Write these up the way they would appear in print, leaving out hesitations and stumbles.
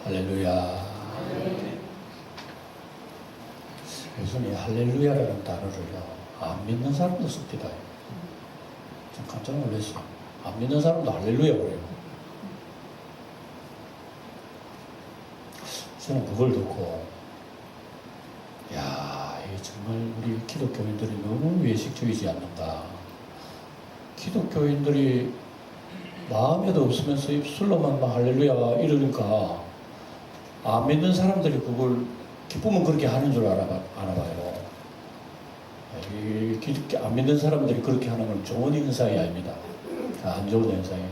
할렐루야. 예수님이 할렐루야라는 단어를요, 안 믿는 사람도 씁니다. 좀 깜짝 놀랐어요. 안 믿는 사람도 할렐루야 그래요. 저는 그걸 듣고, 야, 이게 정말 우리 기독교인들이 너무 외식주의지 않는가. 기독교인들이 마음에도 없으면서 입술로만 막 할렐루야 이러니까 안 믿는 사람들이 그걸 기쁘면 그렇게 하는 줄 아나 봐요. 안 믿는 사람들이 그렇게 하는 건 좋은 현상이 아닙니다. 안 좋은 현상이.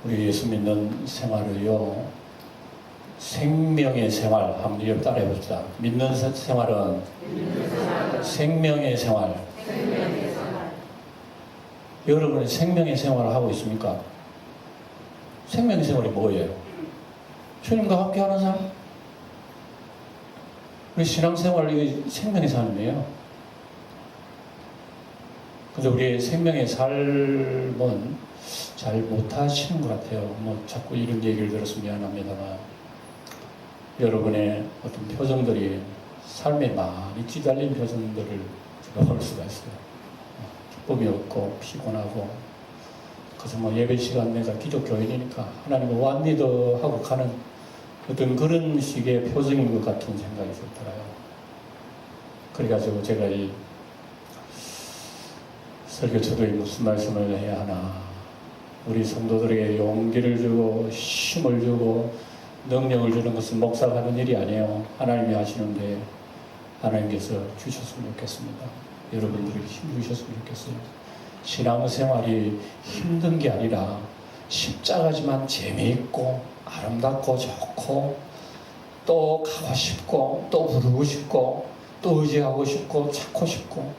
우리 예수 믿는 생활을요, 생명의 생활 한번 따라해 봅시다. 믿는 생활은 생명의 생활. 여러분은 생명의 생활을 하고 있습니까? 생명의 생활이 뭐예요? 주님과 함께 하는 삶? 우리 신앙생활이 생명의 삶이에요. 근데 우리의 생명의 삶은 잘 못하시는 것 같아요. 뭐 자꾸 이런 얘기를 들어서 미안합니다만, 여러분의 어떤 표정들이 삶에 많이 찌달린 표정들을 제가 볼 수가 있어요. 기쁨이 없고 피곤하고, 그래서 뭐 예배 시간 내가 기독교인이니까 하나님을 완미도 하고 가는 어떤 그런 식의 표정인 것 같은 생각이 들더라고요. 그래가지고 제가 이 설교 초도에 무슨 말씀을 해야 하나, 우리 성도들에게 용기를 주고 힘을 주고 능력을 주는 것은 목사가 하는 일이 아니에요. 하나님이 하시는데 하나님께서 주셨으면 좋겠습니다. 여러분들이 힘 주셨으면 좋겠어요. 신앙생활이 힘든 게 아니라 십자가지만 재미있고 아름답고 좋고, 또 가고 싶고 또 부르고 싶고 또 의지하고 싶고 찾고 싶고.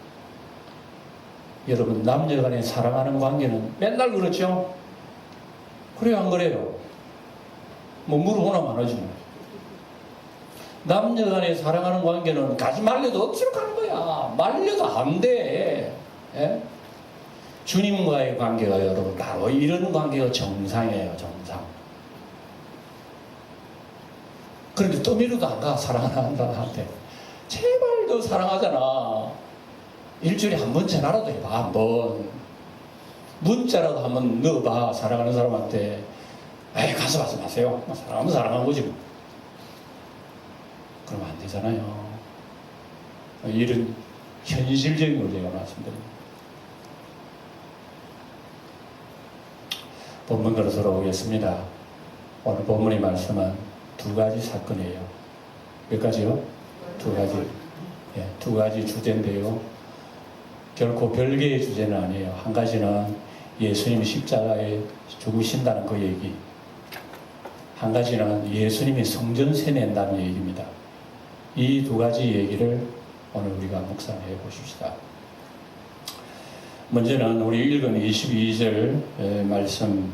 여러분, 남녀간에 사랑하는 관계는 맨날 그렇죠? 그래요, 안 그래요? 뭐 물어보나 말하지 뭐. 남녀간에 사랑하는 관계는 가지 말려도 억지로 가는 거야. 말려도 안 돼. 예? 주님과의 관계가 여러분 바로 이런 관계가 정상이에요. 정상. 그런데 떠밀어도 안 가. 사랑하는 사람한테 제발 너 사랑하잖아. 일주일에 한 번 전화라도 해봐. 한 번 문자라도 한번 넣어봐. 사랑하는 사람한테. 에이, 가서 마세요. 사랑하면 사랑한 거지 뭐. 그러면 안 되잖아요. 이런 현실적인 걸 제가 말씀드립니다. 본문으로 돌아오겠습니다. 오늘 본문의 말씀은 두 가지 사건이에요. 몇 가지요? 두 가지. 예, 두 가지 주제인데요. 결코 별개의 주제는 아니에요. 한 가지는 예수님이 십자가에 죽으신다는 그 얘기. 한 가지는 예수님이 성전세 낸다는 얘기입니다. 이 두 가지 얘기를 오늘 우리가 묵상해 보십시다. 먼저는 우리 읽은 22절 말씀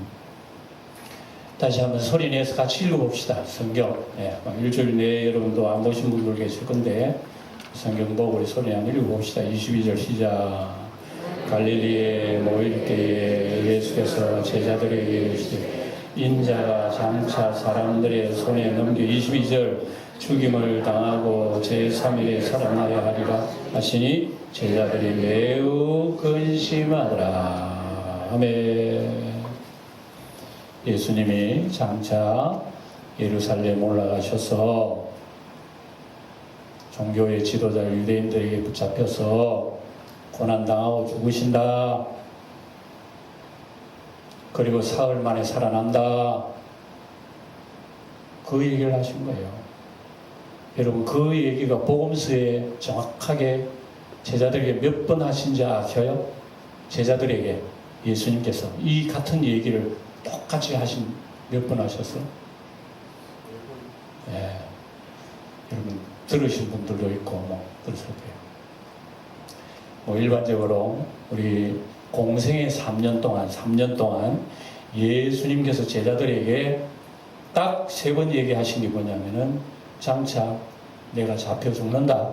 다시 한번 소리 내서 같이 읽어봅시다. 성경. 일주일 내에 여러분도 안 보신 분들 계실 건데 성경 보고 우리 소리 한번 읽어봅시다. 22절 시작. 갈릴리에 모일 때에 예수께서 제자들에게 이르시되 인자가 장차 사람들의 손에 넘겨 22절 죽임을 당하고 제3일에 살아나야 하리라 하시니 제자들이 매우 근심하더라. 아멘. 예수님이 장차 예루살렘 올라가셔서 종교의 지도자 유대인들에게 붙잡혀서 고난당하고 죽으신다. 그리고 사흘 만에 살아난다. 그 얘기를 하신 거예요. 여러분, 그 얘기가 복음서에 정확하게 제자들에게 몇 번 하신지 아셔요? 제자들에게 예수님께서 이 같은 얘기를 똑같이 몇 번 하셨어? 예. 여러분, 들으신 분들도 있고, 들으실 거예요. 일반적으로 우리 공생의 3년 동안 예수님께서 제자들에게 딱 3번 얘기하신 게 뭐냐면은 장차 내가 잡혀 죽는다.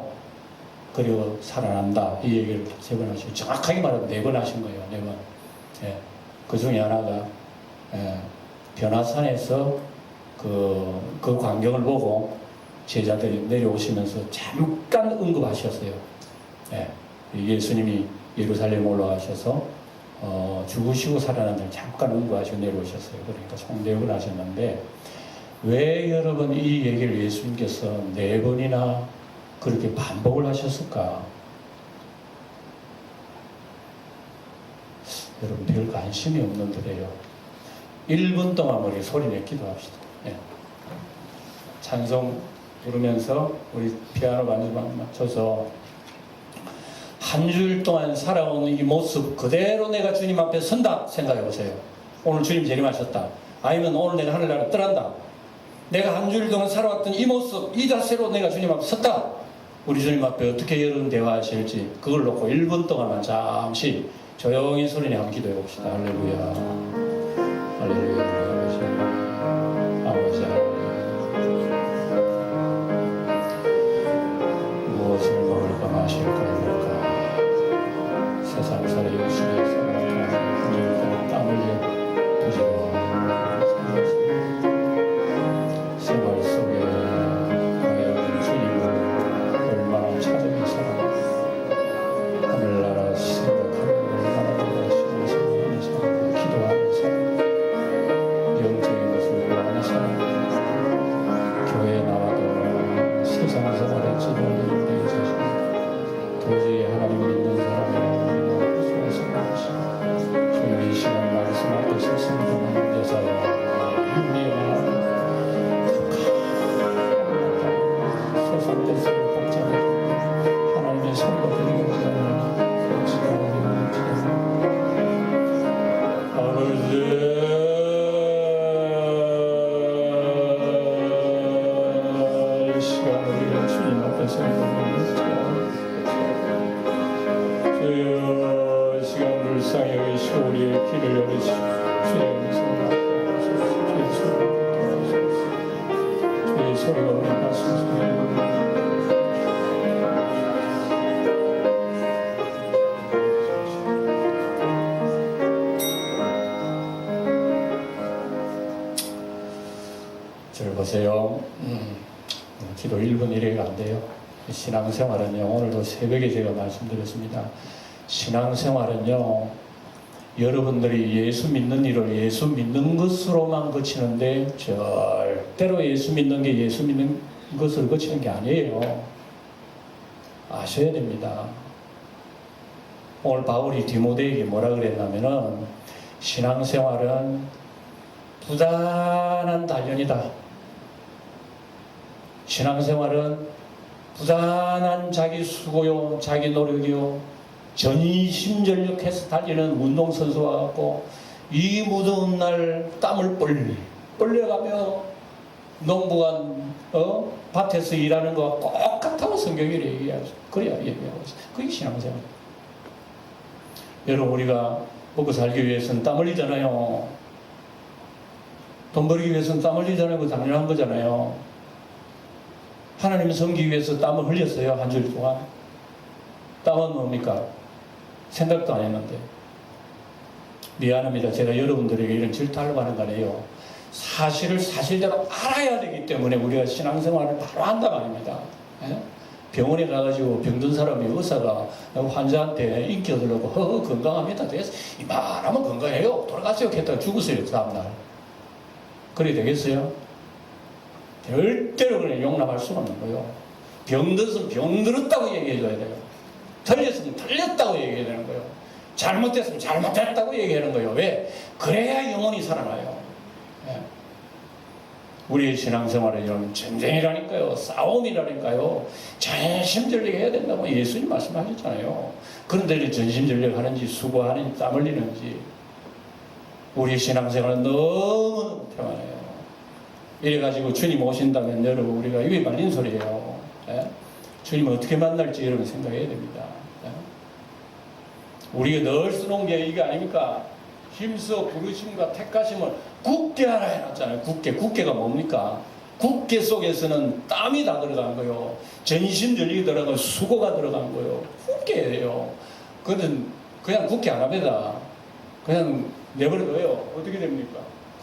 그리고 살아난다. 이 얘기를 3번 하시고, 정확하게 말하면 4번 하신 거예요. 4번. 예. 그 중에 하나가, 변화산에서 그 광경을 보고 제자들이 내려오시면서 잠깐 언급하셨어요. 예, 예수님이 예루살렘 올라가셔서 죽으시고 살아난 날 잠깐 언급하시고 내려오셨어요. 그러니까 송대역을 하셨는데, 왜 여러분 이 얘기를 예수님께서 4번이나 그렇게 반복을 하셨을까? 여러분 별 관심이 없는데요. 1분 동안 우리 소리내 기도합시다. 예. 찬송 부르면서 우리 피아노 반주만 맞춰서 한 주일 동안 살아온 이 모습 그대로 내가 주님 앞에 선다 생각해 보세요. 오늘 주님 재림하셨다. 아니면 오늘 내가 하늘나라 떠난다. 내가 한 주일 동안 살아왔던 이 모습, 이 자세로 내가 주님 앞에 섰다. 우리 주님 앞에 어떻게 여러분 대화하실지 그걸 놓고 1분 동안만 잠시 조용히 소리내 한번 기도해 봅시다. 할렐루야. 할렐루야. 아버지 무엇을 먹을까 마실까 입을까 세상 살이 열심히 살아가 땀 흘려 부지고 생활 속에 과연 주님을 얼마나 찾아내 살아 하늘나라 생각하는 얼마나 내가 신앙생활하는 사람 기도하는 사람 영적인 것을 구하는 사람 교회에 나와도 세상 생활에 찌들어있는 내 자신 도저히 하나님 믿는 사람이 없을 수가 없어. 주님 이 시간 말씀 앞에 섰습니다. 내 사랑 소산돼서 복잡해 하나님의 소리가 들리고자 이 시간 우리가 주님 앞에서 주여 시간 불쌍히 여기시고 우리의 길을 열으시고 주의 소리가 우리 가슴 속에 잘 보세요. 기도 1분 1회가 안 돼요. 신앙생활은요, 오늘도 새벽에 제가 말씀드렸습니다. 신앙생활은요, 여러분들이 예수 믿는 일을 예수 믿는 것으로만 거치는데 절대로 예수 믿는 게 예수 믿는 것을 거치는 게 아니에요. 아셔야 됩니다. 오늘 바울이 디모데에게 뭐라 그랬냐면은 신앙생활은 부단한 단련이다. 신앙생활은 부단한 자기 수고요, 자기 노력이요, 전심전력해서 달리는 운동선수와 같고 이 무더운 날 땀을 뻘려가며 농부간 밭에서 일하는 것과 똑같다고 성경이 얘기하죠. 그래야 얘기하고 있어요. 그게 신앙생활. 여러분 우리가 먹고 살기 위해서는 땀 흘리잖아요. 돈 벌기 위해서는 땀 흘리잖아요. 그거 당연한 거잖아요. 하나님 섬기기 위해서 땀을 흘렸어요. 한 주일 동안. 땀은 뭡니까? 생각도 안 했는데. 미안합니다. 제가 여러분들에게 이런 질타하려고 하는 거 아니에요. 사실을 사실대로 알아야 되기 때문에 우리가 신앙생활을 바로 한다 말입니다. 예? 병원에 가가지고 병든 사람이 의사가 환자한테 인기 얻으려고 건강합니다. 됐어. 이만하면 건강해요. 돌아가세요. 했다가 죽으세요. 그 다음날. 그래 되겠어요? 절대로 그냥 용납할 수는 없는 거예요. 병들었으면 병들었다고 얘기해줘야 돼요. 틀렸으면 틀렸다고 얘기해야 되는 거예요. 잘못됐으면 잘못됐다고 얘기하는 거예요. 왜? 그래야 영혼이 살아나요. 예. 우리의 신앙생활은 이런 전쟁이라니까요. 싸움이라니까요. 전심전력 해야 된다고 예수님 말씀하셨잖아요. 그런데 전심전력 하는지 수고하는지 땀 흘리는지 우리의 신앙생활은 너무 평안해요. 이래가지고 주님 오신다면 여러분 우리가 입에 말린 소리예요. 예? 주님을 어떻게 만날지 여러분 생각해야 됩니다. 예? 우리가 늘 쓰는 게 이게 아닙니까? 힘써 부르심과 택하심을 굳게 하라 해놨잖아요. 굳게가 뭡니까? 굳게 속에서는 땀이 다 들어간 거요. 전심전력이 들어간 거요. 수고가 들어간 거요. 굳게예요. 그건 그냥 굳게 안 합니다. 그냥 내버려둬요. 어떻게 됩니까?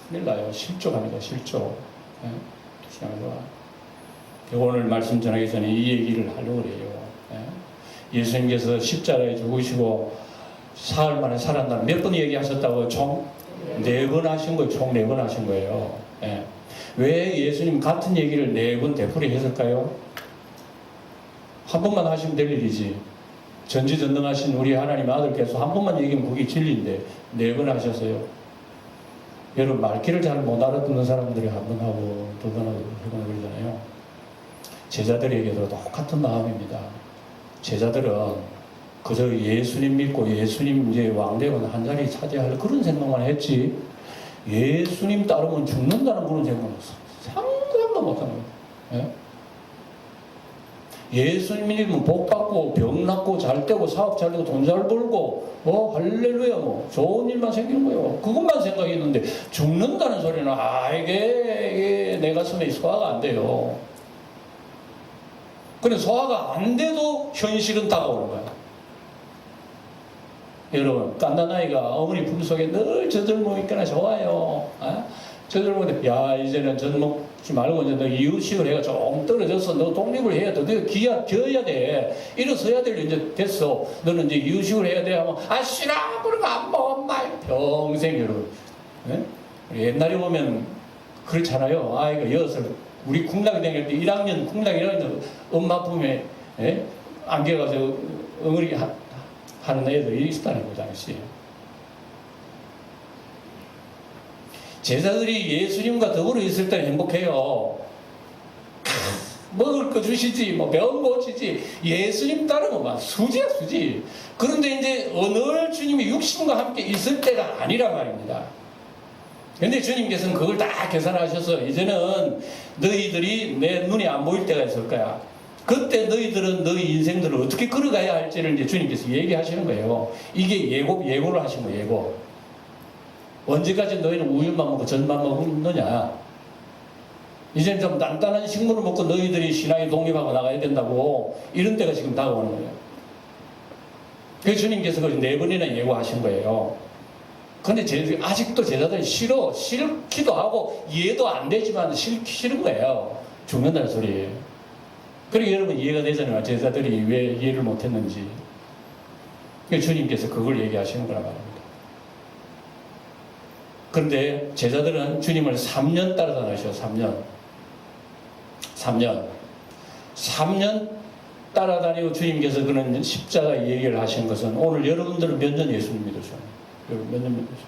큰일 나요. 실족합니다. 실족. 예? 신앙생활. 오늘 말씀 전하기 전에 이 얘기를 하려고 그래요. 예? 예수님께서 십자가에 죽으시고 사흘 만에 살았다는 몇 번 얘기하셨다고? 총 4번 하신 거예요. 총 4번 하신 거예요. 예. 왜 예수님 같은 얘기를 4번 되풀이 했을까요? 한 번만 하시면 될 일이지. 전지전능하신 우리 하나님 아들께서 한 번만 얘기하면 그게 진리인데 4번 하셨어요. 여러분 말귀를 잘 못 알아듣는 사람들이 한 번 하고 2번 하고 3번 하고 그러잖아요. 제자들에게도 똑같은 마음입니다. 제자들은 그저 예수님 믿고 예수님 이제 왕되면 한 자리 차지할 그런 생각만 했지 예수님 따르면 죽는다는 그런 생각은 상상도 못하는 거예요. 예? 예수님 믿으면 복 받고 병 낫고 잘 되고 사업 잘 되고 돈 잘 벌고 할렐루야 좋은 일만 생기는 거예요. 그것만 생각했는데 죽는다는 소리는 이게 내 가슴에 소화가 안 돼요. 그래 소화가 안 돼도 현실은 다가오는 거야. 여러분 깐난아이가 어머니 품속에 늘 젖을 먹으니까 좋아요. 젖을 야 이제는 젖 먹지 말고 이제 너 이유식을 해가 좀 떨어져서 너 독립을 해야 돼. 너 기어야 돼. 일어서야 될 이제 됐어. 너는 이제 이유식을 해야 돼 하면 싫어 그런 거 안 먹어 엄마 평생 여러분. 옛날에 보면 그렇잖아요. 아이가 6살 우리 국락이 다닐 때 1학년 국락이 다닐 때 엄마 품에 안겨가지고 엉어리 하는 애들이 있었다는 거 당시에. 제자들이 예수님과 더불어 있을 때는 행복해요. 먹을 거 주시지, 병 고치지. 예수님 따르면 막 수지야 수지. 그런데 이제 어느 주님이 육신과 함께 있을 때가 아니란 말입니다. 근데 주님께서는 그걸 다 계산하셔서 이제는 너희들이 내 눈이 안 보일 때가 있을 거야. 그때 너희들은 너희 인생들을 어떻게 걸어가야 할지를 이제 주님께서 얘기하시는 거예요. 이게 예고를 하신 거예요, 예고. 언제까지 너희는 우유만 먹고 젖만 먹느냐? 이제는 좀 단단한 식물을 먹고 너희들이 신앙에 독립하고 나가야 된다고 이런 때가 지금 다가오는 거예요. 그래서 주님께서 그걸 4번이나 예고하신 거예요. 근데 아직도 제자들이 싫기도 하고 이해도 안 되지만 싫은 거예요. 죽는다는 소리. 그러니까 여러분 이해가 되잖아요. 제자들이 왜 이해를 못했는지. 그러니까 주님께서 그걸 얘기하시는 거란 말입니다. 그런데 제자들은 주님을 3년 따라다니셔. 3년 따라다니고 주님께서 그런 십자가 얘기를 하신 것은 오늘 여러분들은 몇 년 예수님 믿으셔요? 몇 년 믿으셨죠?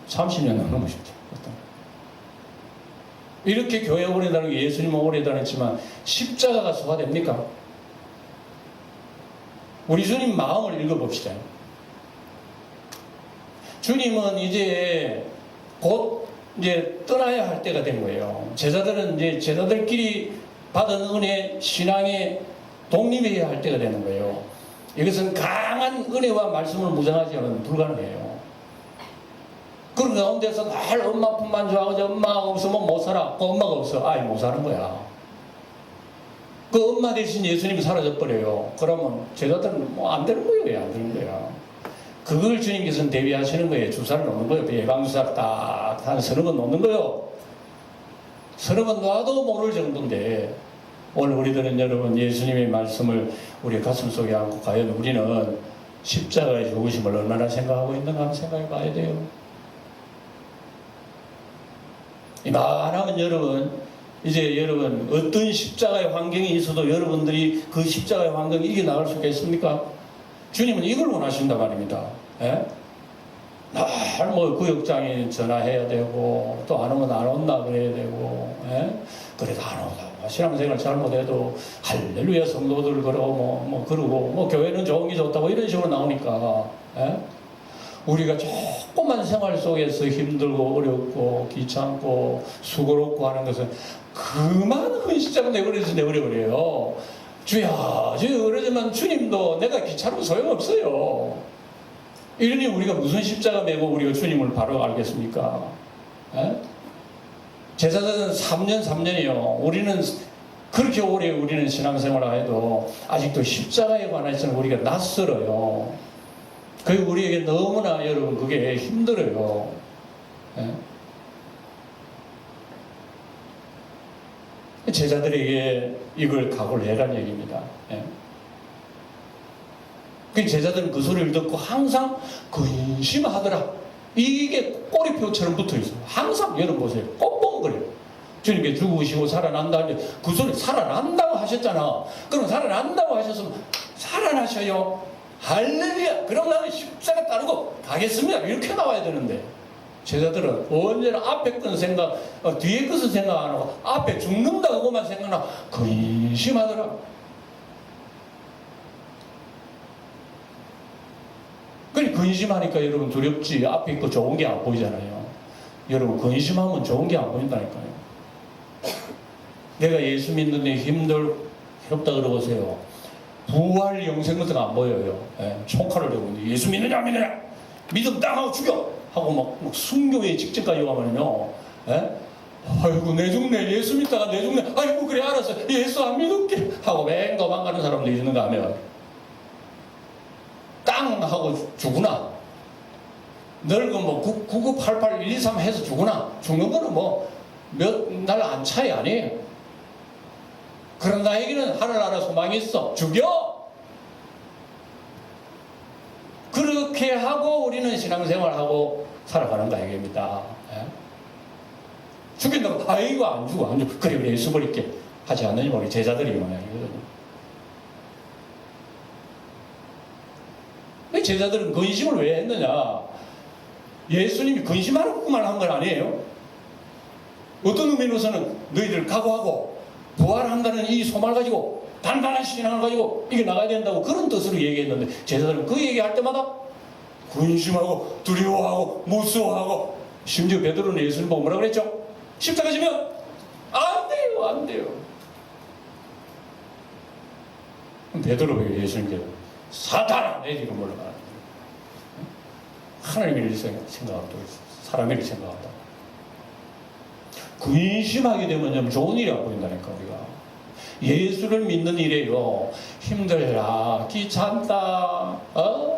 30년 넘으셨죠. 이렇게 교회 오래 다니고 예수님은 오래 다녔지만 십자가가 소화됩니까? 우리 주님 마음을 읽어봅시다. 주님은 이제 곧 이제 떠나야 할 때가 된 거예요. 제자들은 이제 제자들끼리 받은 은혜, 신앙의 독립해야 할 때가 되는 거예요. 이것은 강한 은혜와 말씀을 무장하지 않으면 불가능해요. 그런 가운데서 날 엄마 품만 좋아하고 엄마가 없으면 못 살아. 그 엄마가 없어. 아이 못 사는 거야. 그 엄마 대신 예수님이 사라져버려요. 그러면 제자들은 안 되는 거예요. 왜 안 되는 거야. 그걸 주님께서는 대비하시는 거예요. 주사를 놓는 거예요. 예방주사 딱 한 서너 번 놓는 거예요. 서너 번 놔도 모를 정도인데 오늘 우리들은 여러분 예수님의 말씀을 우리 가슴 속에 안고 과연 우리는 십자가의 죽으심을 얼마나 생각하고 있는가 한번 생각해 봐야 돼요. 이만하면 여러분 이제 여러분 어떤 십자가의 환경이 있어도 여러분들이 그 십자가의 환경을 이겨나갈 수 있겠습니까? 주님은 이걸 원하신단 말입니다. 날 뭐 구역장에 전화해야 되고 또 안 오면 안 온다 그래야 되고 그래도 안 오다 신앙생활 잘못해도 할렐루야 성도들 그러고 그러고 교회는 좋은 게 좋다고 이런 식으로 나오니까 우리가 조그만 생활 속에서 힘들고 어렵고 귀찮고 수고롭고 하는 것은 그만 헌신자가 내버려버려요. 주야, 그러지만 주님도 내가 귀찮으면 소용없어요. 이러니 우리가 무슨 십자가 메고 우리가 주님을 바로 알겠습니까? 제자들은 3년이요. 우리는 그렇게 오래 우리는 신앙생활을 해도 아직도 십자가에 관해서는 우리가 낯설어요. 그게 우리에게 너무나 여러분 그게 힘들어요. 제자들에게 이걸 각오를 해란 얘기입니다. 예. 그 제자들은 그 소리를 듣고 항상 근심하더라. 이게 꼬리표처럼 붙어 있어요. 항상 여러분 보세요. 꽁꽁거려요. 주님께 죽으시고 살아난다. 그 소리 살아난다고 하셨잖아. 그럼 살아난다고 하셨으면 살아나셔요. 할렐루야. 그럼 나는 십자가 따르고 가겠습니다. 이렇게 나와야 되는데 제자들은 언제나 앞에 건 생각, 뒤에 것은 생각 안 하고 앞에 죽는다 그것만 생각나 근심하더라. 그러니 근심하니까 여러분 두렵지. 앞에 있고 좋은 게 안 보이잖아요. 여러분 근심하면 좋은 게 안 보인다니까요. 내가 예수 믿는데 힘들다 그러보세요. 부활 영생 같은 거 안 보여요. 예, 총칼을 들고 있는데 예수 믿느냐 안 믿느냐 믿음 땅 하고 죽여 하고 막 순교회 직전까지 가면요. 예? 아이고 내 죽네. 예수 믿다가 내 죽네. 아이고 그래 알았어. 예수 안 믿을게 하고 맹 도망가는 사람들이 있는가 하면 땅 하고 죽으나 늙은 뭐 9988 123 해서 죽으나 죽는 거는 뭐 몇 날 안 차이 아니에요. 그런 나에게는 하늘나라 소망이 있어. 죽여! 그렇게 하고 우리는 신앙생활하고 살아가는 얘기입니다. 예? 죽인다고 아이고 안 죽어 안 죽어. 그래 그래 예수 버릴게 하지 않느니 우리 제자들이 모양이거든요. 왜 제자들은 근심을 왜 했느냐? 예수님이 근심하라고만 한 건 아니에요. 어떤 의미로서는 너희들 각오하고 부활한다는 이 소망을 가지고 단단한 신앙을 가지고 이게 나가야 된다고 그런 뜻으로 얘기했는데 제자들은 그 얘기할 때마다 근심하고 두려워하고 무서워하고 심지어 베드로는 예수님 보고 뭐라 그랬죠? 십자가 지면 안 돼요 안 돼요. 베드로가 예수님께 사탄아 내 지금 올라가 하나님의 일 생각하고 사람의 일 생각한다. 근심하게 되면 좋은 일이 안 보인다니까 우리가. 예수를 믿는 일에요. 힘들다, 귀찮다,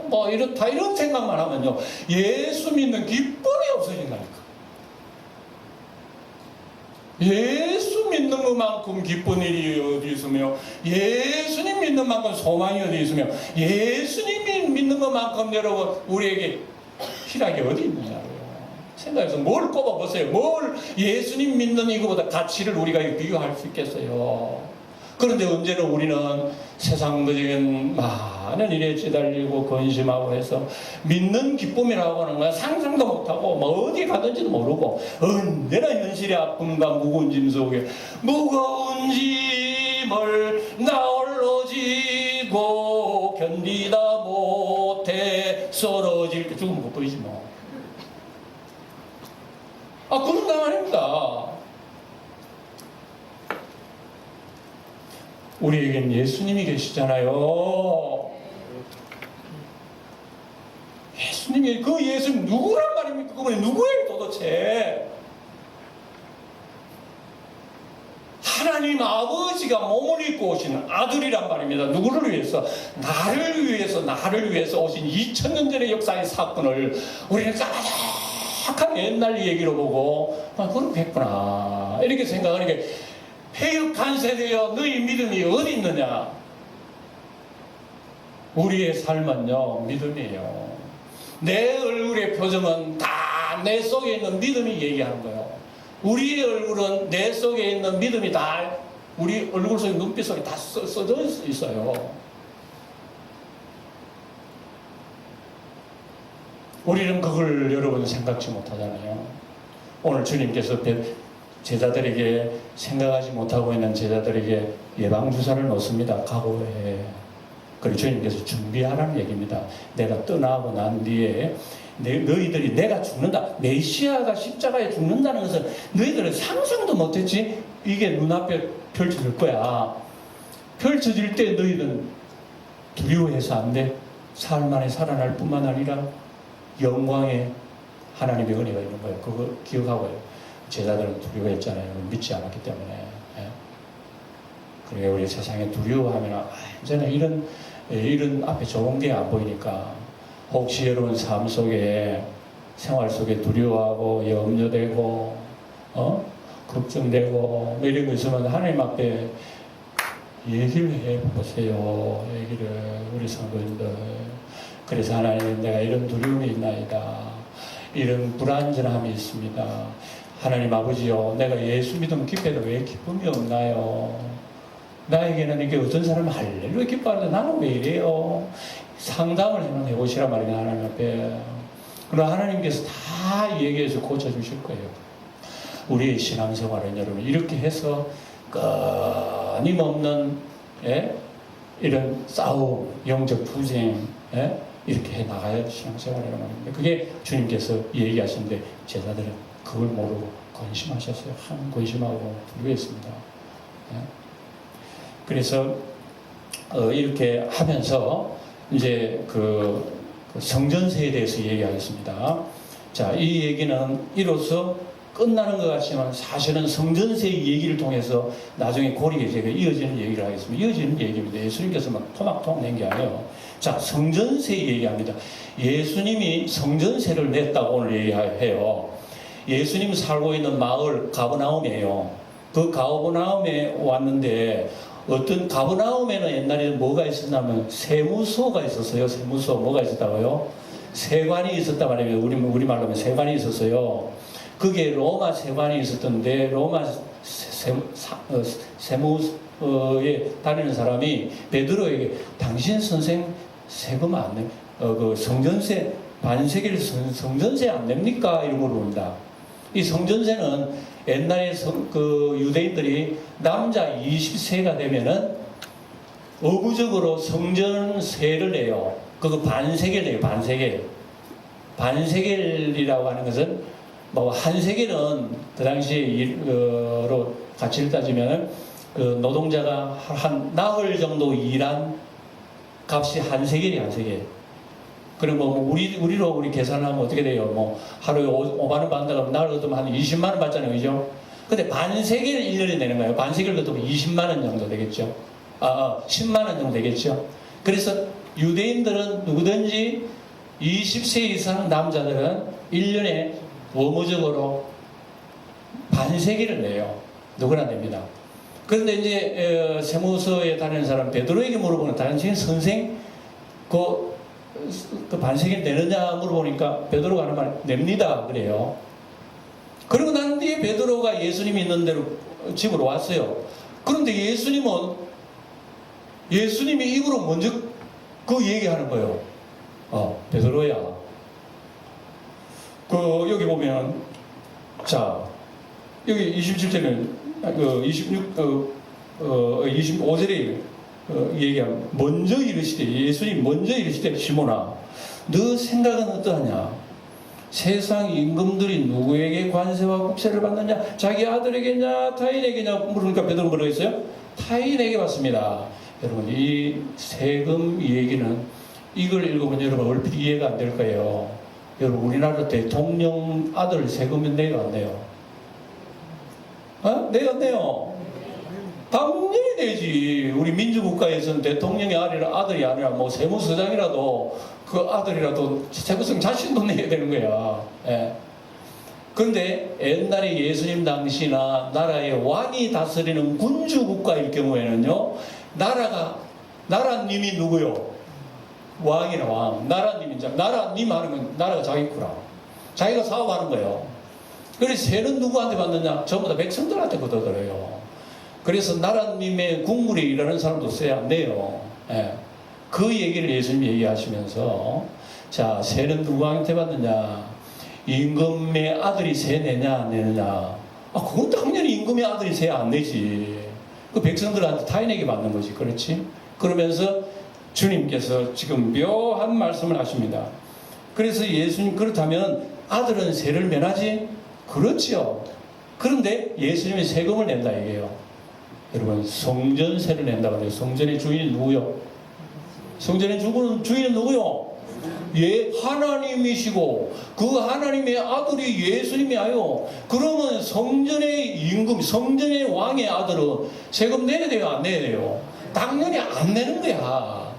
뭐 이렇다 이런 생각만 하면요. 예수 믿는 기쁨이 없어진다니까. 예수 믿는 것만큼 기쁜 일이 어디 있으며 예수님 믿는 만큼 소망이 어디 있으며 예수님이 믿는 것만큼 여러분 우리에게 희락이 어디 있느냐고요. 생각해서 뭘 꼽아보세요. 뭘 예수님 믿는 이거보다 가치를 우리가 비교할 수 있겠어요. 그런데 언제나 우리는 세상적인 많은 일에 시달리고 근심하고 해서 믿는 기쁨이라고 하는 건 상상도 못하고 뭐 어디 가든지도 모르고 언제나 현실의 아픔과 무거운 짐 속에 무거운 짐을 나 홀로 지고 견디다 못해 쓰러질 때 죽으면 못 보이지 뭐. 그런 거 아닙니다. 우리에겐 예수님이 계시잖아요. 예수님이 그 예수님 누구란 말입니까? 그분이 누구예요 도대체? 하나님 아버지가 몸을 입고 오신 아들이란 말입니다. 누구를 위해서? 나를 위해서 오신 2000년 전의 역사의 사건을 우리는 까마득한 옛날 얘기로 보고 그렇게 했구나 이렇게 생각하는 게 패역한 세대여 너희 믿음이 어디 있느냐? 우리의 삶은요 믿음이에요. 내 얼굴의 표정은 다 내 속에 있는 믿음이 얘기하는 거예요. 우리의 얼굴은 내 속에 있는 믿음이 다 우리 얼굴 속에 눈빛 속에 다 써져 있어요. 우리는 그걸 여러분 생각지 못하잖아요. 오늘 주님께서 제자들에게 생각하지 못하고 있는 제자들에게 예방주사를 놓습니다. 각오해. 그리고 주님께서 준비하라는 얘기입니다. 내가 떠나고 난 뒤에 너희들이 내가 죽는다. 메시아가 십자가에 죽는다는 것은 너희들은 상상도 못했지. 이게 눈앞에 펼쳐질 거야. 펼쳐질 때 너희는 두려워해서 안 돼. 사흘 만에 살아날 뿐만 아니라 영광의 하나님의 은혜가 있는 거예요. 그거 기억하고요. 제자들은 두려워했잖아요. 믿지 않았기 때문에. 그리고 우리 세상에 두려워하면 언제나 이런 앞에 좋은 게 안 보이니까 혹시 여러분 삶 속에 생활 속에 두려워하고 염려되고 걱정되고 이런 거 있으면 하나님 앞에 얘기를 해보세요. 얘기를 우리 성도님들. 그래서 하나님 내가 이런 두려움이 있나이다. 이런 불안전함이 있습니다. 하나님 아버지요, 내가 예수 믿으면 기뻐도 왜 기쁨이 없나요? 나에게는 이게 어떤 사람은 할렐루야 기뻐하는데 나는 왜 이래요? 상담을 해보시라 말이야 하나님 앞에. 그러나 하나님께서 다 얘기해서 고쳐주실 거예요. 우리의 신앙생활은 여러분 이렇게 해서 끊임없는 이런 싸움, 영적 투쟁 이렇게 해 나가야 신앙생활이라는 말입니다. 그게 주님께서 얘기하시는데 제자들은 그걸 모르고 근심하셨어요. 근심하고 두려워했습니다. 그래서 이렇게 하면서 이제 그 성전세에 대해서 얘기하겠습니다. 자, 이 얘기는 이로써 끝나는 것 같지만 사실은 성전세의 얘기를 통해서 나중에 고리에 제가 이어지는 얘기를 하겠습니다. 이어지는 얘기입니다. 예수님께서 막 토막토막 낸 게 아니에요. 자, 성전세 얘기합니다. 예수님이 성전세를 냈다고 오늘 얘기해요. 예수님 살고 있는 마을 가버나움이에요. 그 가버나움에 왔는데 어떤 가버나움에는 옛날에 뭐가 있었냐면 세무소가 있었어요. 세무소 뭐가 있었다고요? 세관이 있었단 말이에요. 우리말로 하면 세관이 있었어요. 그게 로마 세관이 있었던데 로마 세무에 다니는 사람이 베드로에게 당신 선생 세금 안 내? 그 성전세 반세기를 성전세 안 냅니까? 이런 걸 물어본다. 이 성전세는 옛날에 그 유대인들이 남자 20세가 되면은 의무적으로 성전세를 내요. 그거 반세겔 내요. 반세겔. 반세겔이라고 하는 것은 뭐 한 세겔은 그 당시로 가치를 따지면 그 노동자가 한 나흘 정도 일한 값이 한 세겔이 한 세겔. 그리고 뭐 우리로 우리 계산하면 어떻게 돼요? 뭐 하루에 5만 원 받는다 그러면 나흘 얻으면 한 20만 원 받잖아요, 그죠? 근데 반세겔 1년에 내는 거예요. 반세겔 얻으면 20만 원 정도 되겠죠. 10만 원 정도 되겠죠. 그래서 유대인들은 누구든지 20세 이상 남자들은 1년에 의무적으로 반세기를 내요. 누구나 냅니다. 그런데 이제 세무서에 다니는 사람 베드로에게 물어보는 당신 선생 그 반세기를 내느냐 물어보니까 베드로가 하는 말 냅니다 그래요. 그리고 난 뒤에 베드로가 예수님이 있는 대로 집으로 왔어요. 그런데 예수님이 입으로 먼저 그 얘기하는 거예요. 베드로야. 여기 보면, 자, 여기 27절에는, 25절에 얘기하면, 먼저 이르시되, 예수님 먼저 이르시되, 시몬아, 너 생각은 어떠하냐? 세상 임금들이 누구에게 관세와 국세를 받느냐? 자기 아들에게냐, 타인에게냐? 물으니까 베드로가 뭐라고 했어요? 타인에게 받습니다. 여러분, 이 세금 얘기는 이걸 읽으면 여러분 얼핏 이해가 안 될 거예요. 여러분, 우리나라 대통령 아들 세금은 내가 안 내요. 내가 안 내요. 당연히 내지. 우리 민주국가에서는 대통령의 아들이 아니라 뭐 세무서장이라도 그 아들이라도 세무서장 자신도 내야 되는 거야. 예. 그런데 옛날에 예수님 당시나 나라의 왕이 다스리는 군주국가일 경우에는요, 나라님이 누구요? 왕이나 왕. 나라님 하는 건 나라가 자기 거라. 자기가 사업하는 거예요. 그래서 세는 누구한테 받느냐? 전부 다 백성들한테 걷어들어요. 그래서 나라님의 국물에 일하는 사람도 세 안 내요. 예. 그 얘기를 예수님이 얘기하시면서, 자, 세는 누구한테 받느냐? 임금의 아들이 세 내냐 안 내느냐? 그건 당연히 임금의 아들이 세 안 내지. 그 백성들한테 타인에게 받는 거지. 그렇지? 그러면서 주님께서 지금 묘한 말씀을 하십니다. 그래서 예수님, 그렇다면 아들은 세를 면하지? 그렇지요. 그런데 예수님이 세금을 낸다 이게요. 여러분, 성전세를 낸다고 해요. 성전의 주인이 누구요? 성전의 주인은 누구요? 하나님이시고 그 하나님의 아들이 예수님이에요. 그러면 성전의 임금, 성전의 왕의 아들은 세금 내야 돼요? 안 내야 돼요? 당연히 안 내는 거야.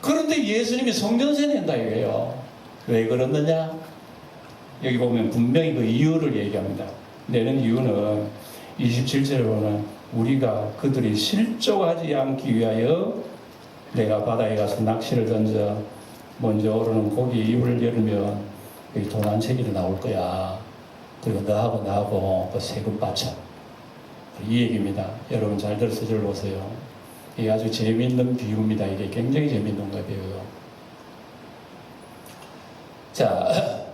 그런데 예수님이 성전세 낸다 이거예요. 왜 그러느냐? 여기 보면 분명히 그 이유를 얘기합니다. 내는 이유는 27절에 보면 우리가 그들이 실족하지 않기 위하여 내가 바다에 가서 낚시를 던져 먼저 오르는 고기 입을 열면 여기 도난체기로 나올 거야. 그리고 너하고 나하고 그 세금 바쳐. 이 얘기입니다. 여러분 잘 들어서 절 보세요. 이게 아주 재미있는 비유입니다. 이게 굉장히 재미있는 거예요. 자,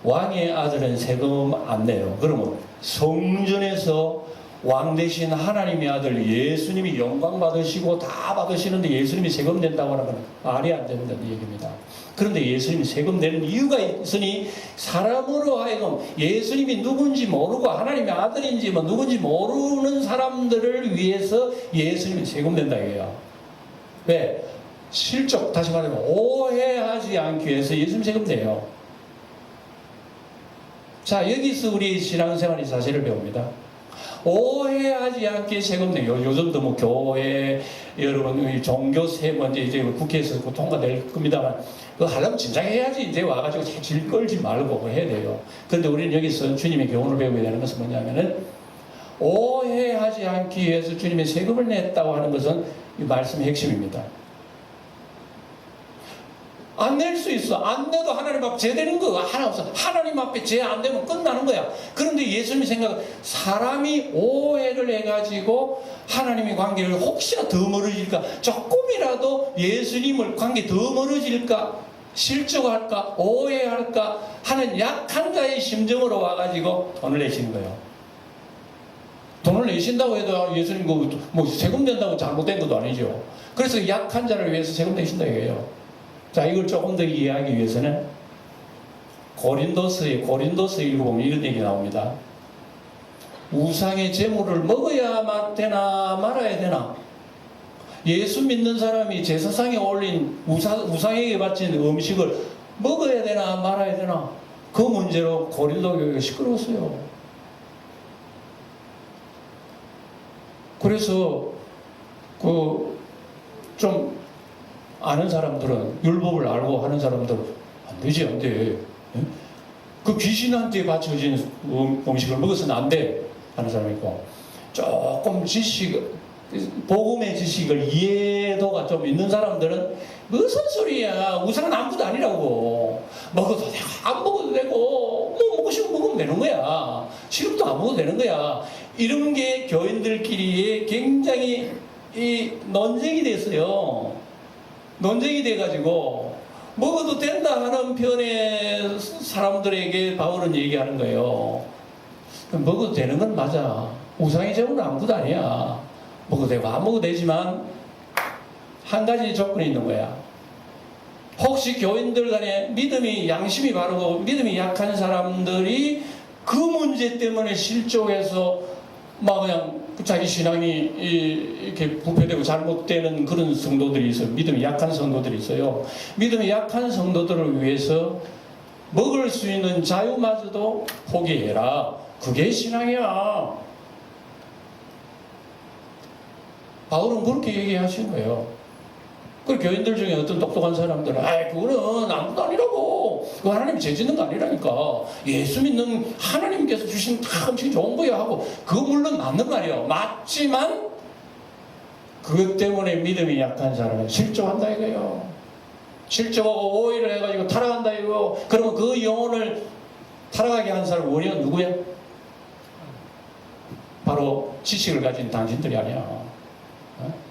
왕의 아들은 세금 안 내요. 그러면 성전에서 왕 대신 하나님의 아들 예수님이 영광 받으시고 다 받으시는데 예수님이 세금 낸다고 하는 건 말이 안 된다는 얘기입니다. 그런데 예수님이 세금 내는 이유가 있으니 사람으로 하여금 예수님이 누군지 모르고 하나님의 아들인지 뭐 누군지 모르는 사람들을 위해서 예수님이 세금 낸다 이거예요. 왜? 실족, 다시 말하면 오해하지 않기 위해서 예수님 세금 내요. 자, 여기서 우리 신앙생활의 사실을 배웁니다. 오해하지 않게 세금 내요. 요즘도 뭐 교회 여러분 종교세 먼저 이제 국회에서 통과될 겁니다만 그거 하려면 진작에 해야지. 이제 와가지고 질 끌지 말고 해야 돼요. 그런데 우리는 여기서 주님의 교훈을 배우게 되는 것은 뭐냐면은 오해하지 않기 위해서 주님의 세금을 냈다고 하는 것은 이 말씀의 핵심입니다. 안 낼 수 있어. 안 내도 하나님 앞에 죄 되는 거 하나 없어. 하나님 앞에 죄 안 되면 끝나는 거야. 그런데 예수님이 사람이 오해를 해가지고 하나님의 관계를 혹시나 더 멀어질까, 조금이라도 예수님을 관계 더 멀어질까, 실족할까, 오해할까 하는 약한 자의 심정으로 와가지고 돈을 내시는 거예요. 돈을 내신다고 해도 예수님 뭐 세금 낸다고 잘못된 것도 아니죠. 그래서 약한 자를 위해서 세금 내신다 이거예요. 자, 이걸 조금 더 이해하기 위해서는 고린도서 읽어보면 이런 얘기 나옵니다. 우상의 제물을 먹어야 되나 말아야 되나? 예수 믿는 사람이 제사상에 올린 우상에게 바친 음식을 먹어야 되나 말아야 되나? 그 문제로 고린도 교회가 시끄러웠어요. 그래서 좀 아는 사람들은, 율법을 알고 하는 사람들은 안 되지, 안 돼. 그 귀신한테 바쳐진 음식을 먹어서는 안 돼 하는 사람이 있고, 조금 복음의 지식을 이해도가 좀 있는 사람들은 무슨 소리야, 우상은 아무것도 아니라고, 먹어도 되고 안 먹어도 되고 뭐 먹고 싶으면 먹으면 되는 거야, 싫으면 안 먹어도 되는 거야. 이런 게 교인들끼리 굉장히 논쟁이 됐어요. 논쟁이 돼가지고 먹어도 된다 하는 편의 사람들에게 바울은 얘기하는 거예요. 먹어도 되는 건 맞아. 우상의 제물은 아무것도 아니야. 먹어도 되고 안 먹어도 되지만 한 가지 조건이 있는 거야. 혹시 교인들 간에 믿음이, 양심이 바르고 믿음이 약한 사람들이 그 문제 때문에 실족해서 막 그냥 자기 신앙이 이렇게 부패되고 잘못되는 그런 성도들이 있어요. 믿음이 약한 성도들이 있어요. 믿음이 약한 성도들을 위해서 먹을 수 있는 자유마저도 포기해라. 그게 신앙이야. 바울은 그렇게 얘기하신 거예요. 그 교인들 중에 어떤 똑똑한 사람들은 그거는 아무것도 아니라고, 그거 하나님 죄 짓는 거 아니라니까, 예수 믿는 하나님께서 주신 다 엄청 좋은 거야 하고, 그거 물론 맞는 말이에요. 맞지만 그것 때문에 믿음이 약한 사람은 실족한다 이거예요. 실족하고 오해를 해가지고 타락한다 이거. 그러면 그 영혼을 타락하게 한 사람 원인은 누구야? 바로 지식을 가진 당신들이 아니야.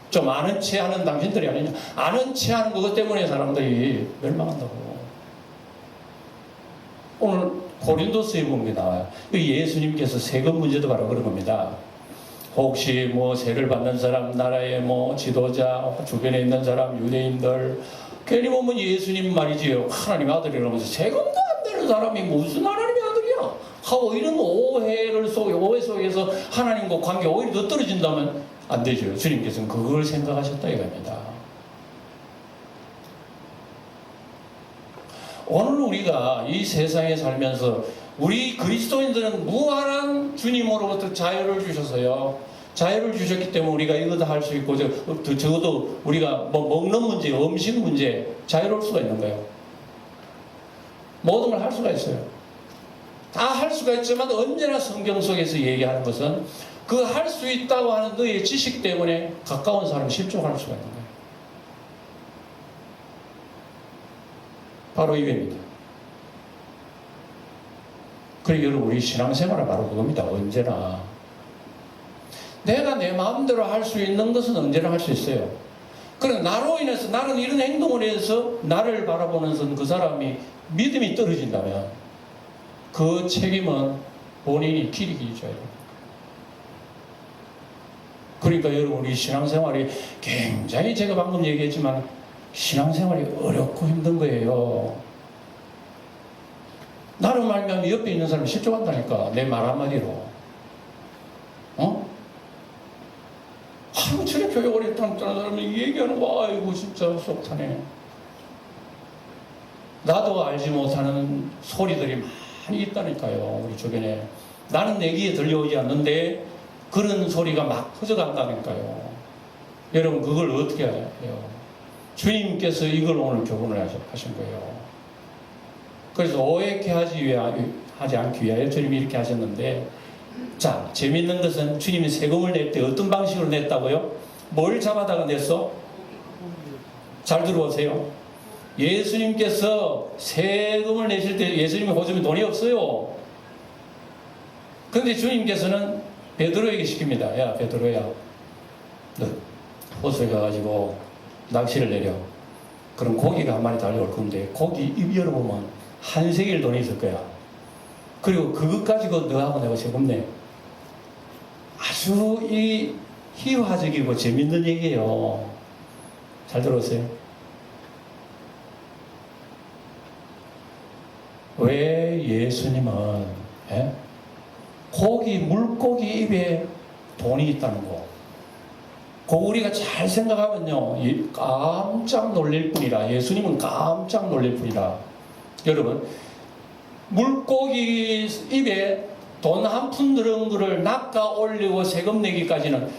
좀 아는 체 하는 당신들이 아니냐. 아는 체 하는 그것 때문에 사람들이 멸망한다고. 오늘 고린도서에 보면 나와요. 예수님께서 세금 문제도 바로 그런 겁니다. 혹시 뭐 세를 받는 사람, 나라의 뭐 지도자, 주변에 있는 사람, 유대인들, 괜히 보면 예수님 말이지요, 하나님 아들이라면서 세금도 안 내는 사람이 무슨 하나님의 아들이야 하고 이런 오해 속에서 하나님과 관계가 오히려 더 떨어진다면 안 되죠. 주님께서는 그걸 생각하셨다 이겁니다. 오늘 우리가 이 세상에 살면서 우리 그리스도인들은 무한한 주님으로부터 자유를 주셔서요. 자유를 주셨기 때문에 우리가 이것도 할 수 있고, 적어도 우리가 뭐 먹는 문제, 음식 문제 자유로울 수가 있는 거예요. 모든 걸 할 수가 있어요. 다 할 수가 있지만 언제나 성경 속에서 얘기하는 것은 그 할 수 있다고 하는 너의 지식 때문에 가까운 사람을 실족할 수가 있는 거예요. 바로 이겁니다. 그리고 여러분, 우리 신앙생활은 바로 그겁니다. 언제나 내가 내 마음대로 할 수 있는 것은 언제나 할 수 있어요. 그럼 나로 인해서, 나는 이런 행동을 해서 나를 바라보는 그 사람이 믿음이 떨어진다면 그 책임은 본인이 기리기 져요. 그러니까 여러분, 우리 신앙생활이 굉장히, 제가 방금 얘기했지만 신앙생활이 어렵고 힘든 거예요. 나로 말미암아 옆에 있는 사람이 실족한다니까, 내 말 한마디로. 아이고, 저래 교육을 했다는 사람이 얘기하는 거, 아이고, 진짜 속 타네. 나도 알지 못하는 소리들이 많이 있다니까요, 우리 주변에. 나는 내 귀에 들려오지 않는데 그런 소리가 막 퍼져간다니까요. 여러분, 그걸 어떻게 해요? 주님께서 이걸 오늘 교훈을 하신 거예요. 그래서 오해케 하지 않기 위하여 주님이 이렇게 하셨는데, 자, 재밌는 것은 주님이 세금을 낼 때 어떤 방식으로 냈다고요? 뭘 잡아다가 냈어? 잘 들어보세요. 예수님께서 세금을 내실 때 예수님의 보증에 돈이 없어요. 그런데 주님께서는 베드로에게 시킵니다. 야, 베드로야, 너 호수에 가가지고 낚시를 내려. 그럼 고기가 한 마리 달려올 건데 고기 입 열어보면 한 세겔 돈이 있을 거야. 그리고 그것 가지고 너하고 내가 세금 내. 아주 이 희화적이고 재밌는 얘기예요. 잘 들었어요? 왜 예수님은 물고기 입에 돈이 있다는 거, 그거 우리가 잘 생각하면요, 깜짝 놀랄 뿐이라. 예수님은 깜짝 놀랄 뿐이라. 여러분, 물고기 입에 돈 한 푼 들은 거를 낚아 올리고 세금 내기까지는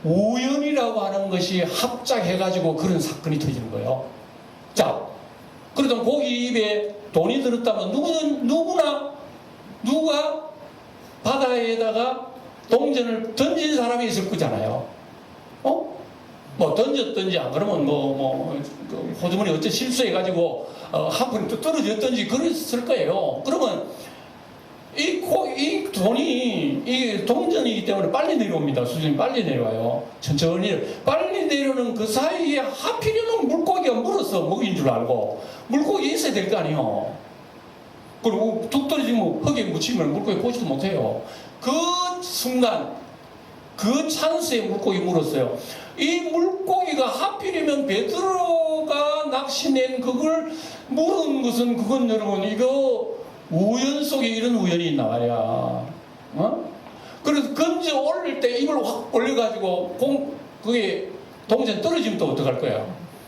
우연이라고 하는 것이 합작해가지고 그런 사건이 터지는 거예요. 자, 그러던 고기 입에 돈이 들었다면 누가 바다에다가 동전을 던진 사람이 있을 거잖아요. 뭐 던졌든지, 안 그러면 호주머니 어째 실수해가지고 한 푼이 또 떨어졌든지 그랬을 거예요. 그러면 이 돈이, 이 동전이기 때문에 빨리 내려옵니다. 수준이 빨리 내려와요. 천천히. 빨리 내려오는 그 사이에 하필이면 물고기가 물어서 먹인 줄 알고, 물고기 있어야 될 거 아니에요. 그리고 툭 떨어지면 흙에 묻히면 물고기 보지도 못해요. 그 순간, 그 찬스에 물고기 물었어요. 이 물고기가 하필이면 베드로가 낚시낸 그걸 물은 것은, 그건 여러분, 이거 우연 속에 이런 우연이 있나 말이야. 그래서 건져 올릴 때 입을 확 올려가지고 그게 동전 떨어지면 또 어떡할 거야?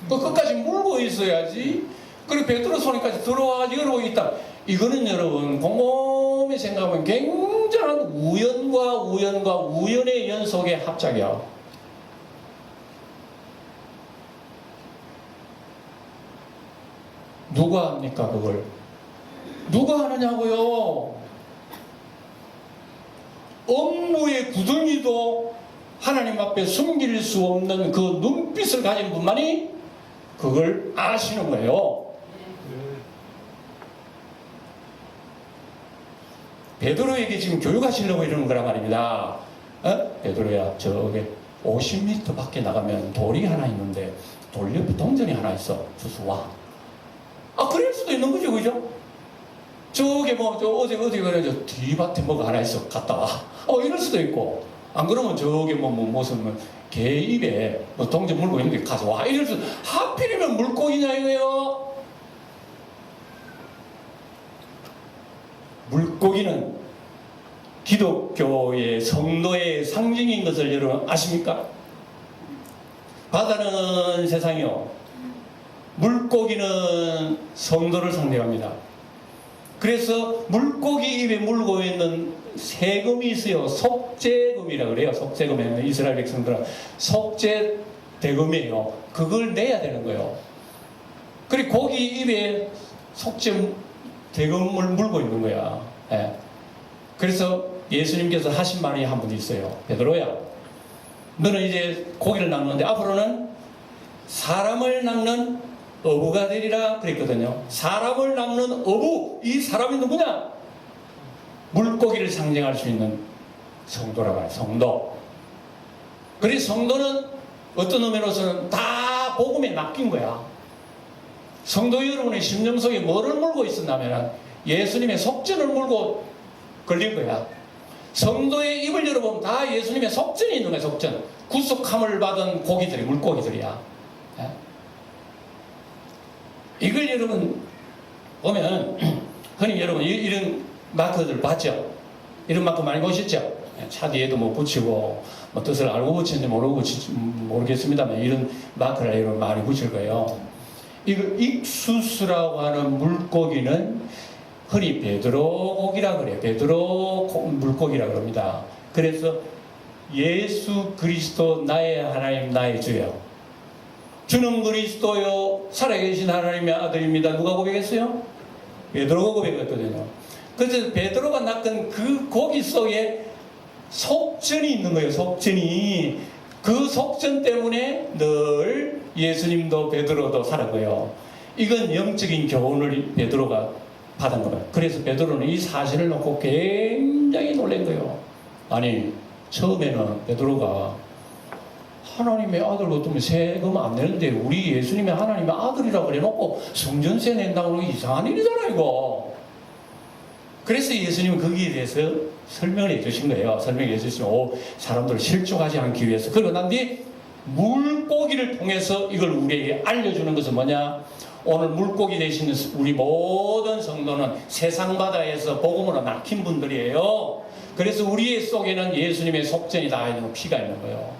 그 끝까지 물고 있어야지. 그리고 베드로 손에까지 들어와가지고 이러고 있다. 이거는 여러분, 곰곰이 생각하면 굉장한 우연과 우연의 연속의 합작이야. 누가 합니까, 그걸? 누가 하느냐고요? 업무의 구덩이도 하나님 앞에 숨길 수 없는 그 눈빛을 가진 분만이 그걸 아시는 거예요. 베드로에게 지금 교육하시려고 이러는 거란 말입니다. 베드로야, 저게 50m 밖에 나가면 돌이 하나 있는데 돌 옆에 동전이 하나 있어. 주소 와. 그럴 수도 있는 거죠, 그죠? 저게 어디 가래, 뒤밭에 뭐가 하나 있어. 갔다 와. 이럴 수도 있고. 안 그러면 저게 무슨 개 입에 동전 물고 있는 게 가서 와. 이럴 수도. 하필이면 물고기냐 이거요. 물고기는 기독교의 성도의 상징인 것을 여러분 아십니까? 바다는 세상이요, 물고기는 성도를 상대합니다. 그래서 물고기 입에 물고 있는 세금이 있어요. 속죄금이라 그래요. 속죄금에는 이스라엘 백성들은 속죄 대금이에요. 그걸 내야 되는 거예요. 그리고 고기 입에 속죄 대금을 물고 있는 거야. 예. 그래서 예수님께서 하신 말이 한 분 있어요. 베드로야, 너는 이제 고기를 낚는데 앞으로는 사람을 낚는 어부가 되리라 그랬거든요. 사람을 낚는 어부, 이 사람이 누구냐? 물고기를 상징할 수 있는 성도라고 해요. 성도. 그래서 성도는 어떤 의미로서는 다 복음에 맡긴 거야. 성도 여러분의 심령 속에 뭐를 물고 있었냐면 예수님의 속전을 물고 걸린 거야. 성도의 입을 열어보면 다 예수님의 속전이 있는 거야. 속전. 구속함을 받은 고기들이, 물고기들이야. 예? 이걸 여러분 보면 흔히 여러분 이런 마크들 봤죠? 이런 마크 많이 보셨죠? 차 뒤에도 뭐 붙이고 뭐 뜻을 알고 붙였는지 모르고 모르겠습니다만 이런 마크를 이런 많이 붙일 거예요. 이거 익수수라고 하는 물고기는 흔히 베드로 고기라 그래요. 베드로 물고기라 그럽니다. 그래서 예수 그리스도 나의 하나님 나의 주여, 주는 그리스도요 살아계신 하나님의 아들입니다. 누가 고백했어요? 베드로가 고백했거든요. 그래서 베드로가 낚은 그 고기 속에 속전이 있는 거예요. 속전이. 그 속전 때문에 늘 예수님도 베드로도 살은 거예요. 이건 영적인 교훈을 베드로가 받은 거예요. 그래서 베드로는 이 사실을 놓고 굉장히 놀란 거예요. 아니, 처음에는 베드로가 하나님의 아들 같으면 세금 안 내는데 우리 예수님의 하나님의 아들이라고 그래놓고 성전세 낸다고 이상한 일이잖아 이거. 그래서 예수님은 거기에 대해서 설명을 해주신 거예요. 설명해 주시면 사람들을 실족하지 않기 위해서. 그리고 난 뒤에 물고기를 통해서 이걸 우리에게 알려주는 것은 뭐냐? 오늘 물고기 되시는 우리 모든 성도는 세상 바다에서 복음으로 낚인 분들이에요. 그래서 우리 속에는 예수님의 속전이 다 있는 피가 있는 거예요.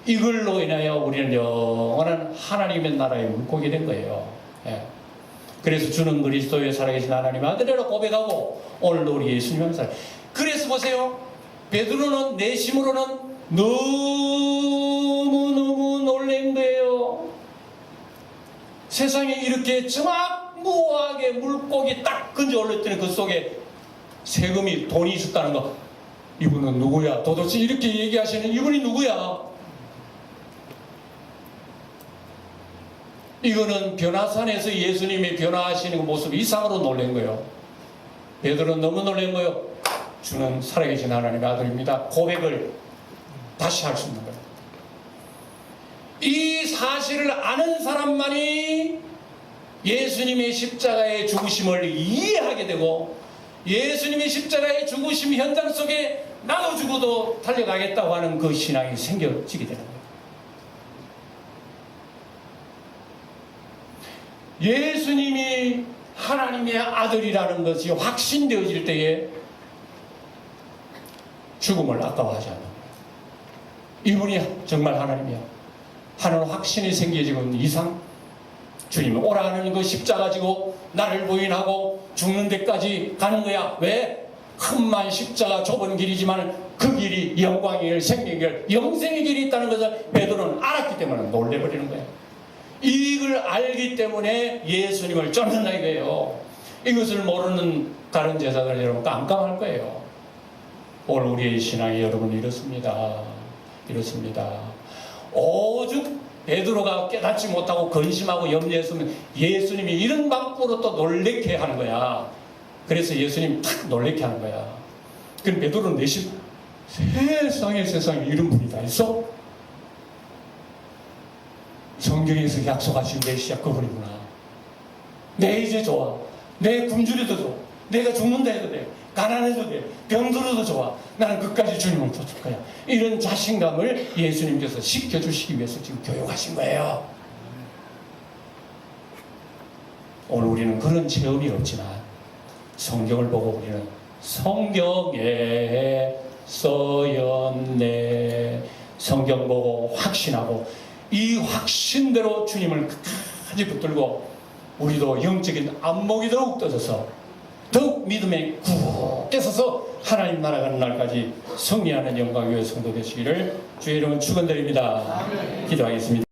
이걸로 인하여 우리는 영원한 하나님의 나라의 물고기 된 거예요. 예. 그래서 주는 그리스도의 살아계신 하나님의 아들이라고 고백하고 오늘도 우리 예수님의 살. 그래서 보세요. 베드로는 내심으로는 너무너무 놀란 거예요. 세상에 이렇게 정확무하게 물고기 딱 건져 올렸더니 그 속에 세금이 돈이 있었다는 거. 이분은 누구야? 도대체 이렇게 얘기하시는 이분이 누구야? 이거는 변화산에서 예수님이 변화하시는 그 모습 이상으로 놀란 거예요. 베드로는 너무 놀란 거예요. 주는 살아계신 하나님의 아들입니다. 고백을 다시 할 수 있는 거예요. 이 사실을 아는 사람만이 예수님의 십자가의 죽으심을 이해하게 되고 예수님의 십자가의 죽으심 현장 속에 나도 죽어도 달려가겠다고 하는 그 신앙이 생겨지게 되는 거예요. 예수님이 하나님의 아들이라는 것이 확신되어질 때에 죽음을 아까워하지 않는 거예요. 이분이 정말 하나님이야 하는 확신이 생겨지는 이상 주님은 오라는 그 십자가 지고 나를 부인하고 죽는 데까지 가는 거야. 왜? 큼만 십자가 좁은 길이지만 그 길이 영광의 길, 생명의 길, 영생의 길이 있다는 것을 베드로는 알았기 때문에 놀래버리는 거예요. 이걸 알기 때문에 예수님을 쫓는다 이거예요. 이것을 모르는 다른 제자들 여러분 깜깜할 거예요. 오늘 우리의 신앙이 여러분 이렇습니다. 이렇습니다. 오죽 베드로가 깨닫지 못하고 근심하고 염려했으면 예수님이 이런 방법으로 또 놀래게 하는 거야. 그래서 예수님이 탁 놀래게 하는 거야. 그럼 베드로는 내심 세상에 이런 분이 다 있어? 성경에서 약속하신 메시아 그분이구나. 내 이제 좋아. 내 굶주려도 좋아. 내가 죽는다 해도 돼. 가난해도 돼. 병들어도 좋아. 나는 끝까지 주님을 쫓을 거야. 이런 자신감을 예수님께서 시켜주시기 위해서 지금 교육하신 거예요. 오늘 우리는 그런 체험이 없지만 성경을 보고 우리는 성경에 써였네. 성경 보고 확신하고 이 확신대로 주님을 끝까지 붙들고 우리도 영적인 안목이 더욱 떠져서 더욱 믿음에 굳게 서서 하나님 나라 가는 날까지 승리하는 영광의 성도 되시기를 주의 이름은 축원드립니다. 기도하겠습니다.